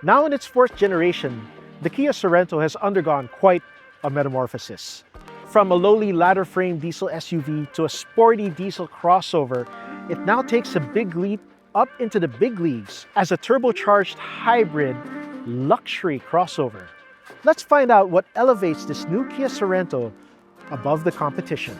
Now in its fourth generation, the Kia Sorento has undergone quite a metamorphosis. From a lowly ladder-frame diesel SUV to a sporty diesel crossover, it now takes a big leap up into the big leagues as a turbocharged hybrid luxury crossover. Let's find out what elevates this new Kia Sorento above the competition.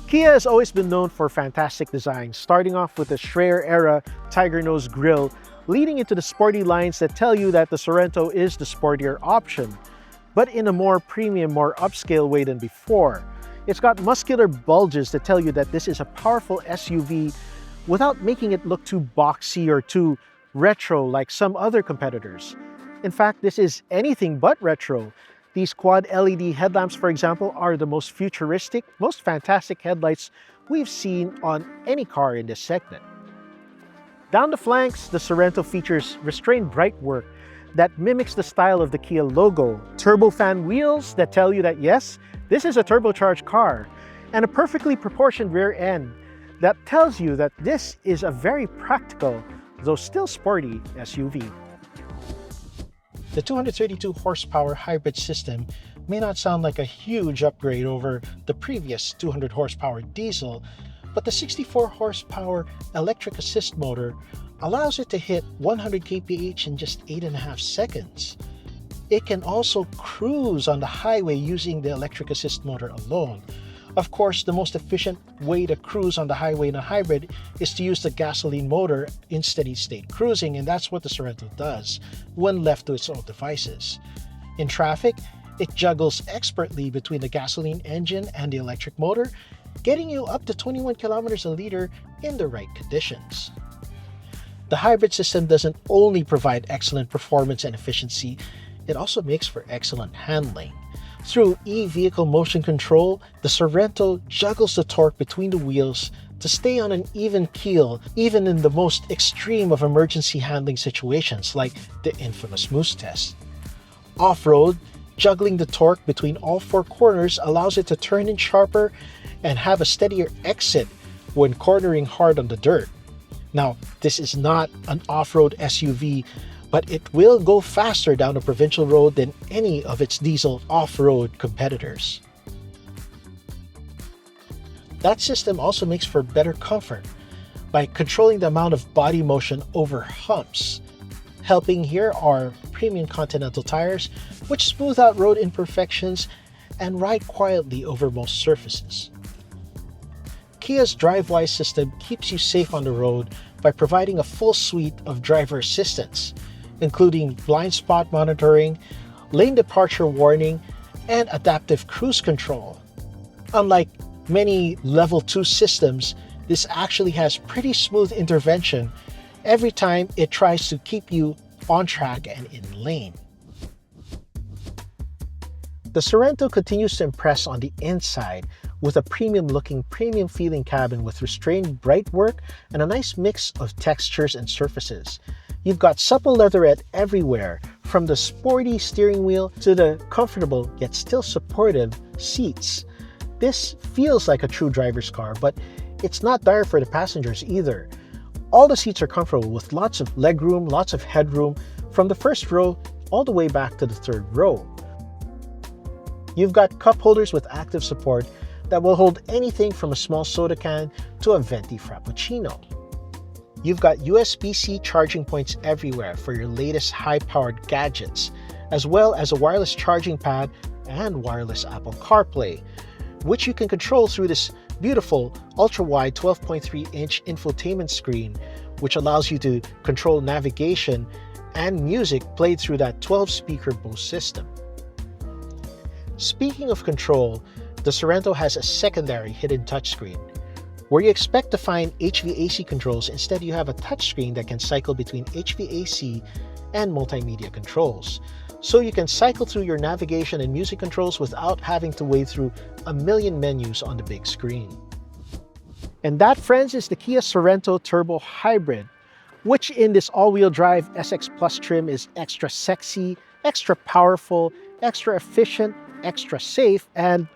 Kia has always been known for fantastic design, starting off with the Schreier-era tiger nose grille, leading into the sporty lines that tell you that the Sorento is the sportier option, but in a more premium, more upscale way than before. It's got muscular bulges that tell you that this is a powerful SUV without making it look too boxy or too retro like some other competitors. In fact, this is anything but retro. These quad LED headlamps, for example, are the most futuristic, most fantastic headlights we've seen on any car in this segment. Down the flanks, the Sorento features restrained bright work that mimics the style of the Kia logo, turbofan wheels that tell you that yes, this is a turbocharged car, and a perfectly proportioned rear end that tells you that this is a very practical, though still sporty SUV. The 232 horsepower hybrid system may not sound like a huge upgrade over the previous 200 horsepower diesel, but the 64 horsepower electric assist motor allows it to hit 100 kph in just 8.5 seconds. It can also cruise on the highway using the electric assist motor alone. Of course, the most efficient way to cruise on the highway in a hybrid is to use the gasoline motor in steady-state cruising, and that's what the Sorento does when left to its own devices. In traffic, it juggles expertly between the gasoline engine and the electric motor, getting you up to 21 kilometers a liter in the right conditions. The hybrid system doesn't only provide excellent performance and efficiency, it also makes for excellent handling. Through e-vehicle motion control, the Sorento juggles the torque between the wheels to stay on an even keel, even in the most extreme of emergency handling situations like the infamous moose test. Off-road, juggling the torque between all four corners allows it to turn in sharper and have a steadier exit when cornering hard on the dirt. Now, this is not an off-road SUV, but it will go faster down a provincial road than any of its diesel off-road competitors. That system also makes for better comfort by controlling the amount of body motion over humps. Helping here are premium Continental tires, which smooth out road imperfections and ride quietly over most surfaces. Kia's DriveWise system keeps you safe on the road by providing a full suite of driver assistance, including blind spot monitoring, lane departure warning, and adaptive cruise control. Unlike many level 2 systems, this actually has pretty smooth intervention every time it tries to keep you on track and in lane. The Sorento continues to impress on the inside with a premium-looking, premium-feeling cabin with restrained bright work and a nice mix of textures and surfaces. You've got supple leatherette everywhere, from the sporty steering wheel to the comfortable yet still supportive seats. This feels like a true driver's car, but it's not dire for the passengers either. All the seats are comfortable with lots of legroom, lots of headroom, from the first row all the way back to the third row. You've got cup holders with active support that will hold anything from a small soda can to a venti frappuccino. You've got USB-C charging points everywhere for your latest high-powered gadgets, as well as a wireless charging pad and wireless Apple CarPlay, which you can control through this beautiful ultra-wide 12.3-inch infotainment screen, which allows you to control navigation and music played through that 12-speaker Bose system. Speaking of control, the Sorento has a secondary hidden touchscreen. Where you expect to find HVAC controls, instead you have a touchscreen that can cycle between HVAC and multimedia controls. So you can cycle through your navigation and music controls without having to wade through a million menus on the big screen. And that, friends, is the Kia Sorento Turbo Hybrid. which in this all-wheel drive SX Plus trim is extra sexy, extra powerful, extra efficient, extra safe, and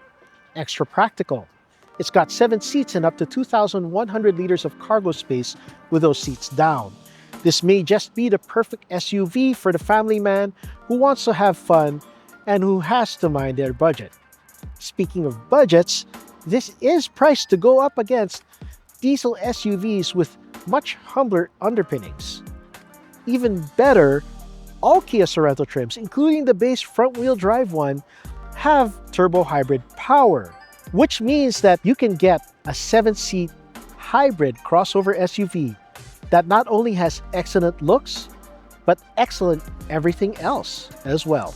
extra practical. It's got 7 seats and up to 2,100 liters of cargo space with those seats down. This may just be the perfect SUV for the family man who wants to have fun and who has to mind their budget. Speaking of budgets, this is priced to go up against diesel SUVs with much humbler underpinnings. Even better, all Kia Sorento trims, including the base front-wheel drive one, have turbo hybrid power, which means that you can get a 7-seat hybrid crossover SUV that not only has excellent looks, but excellent everything else as well.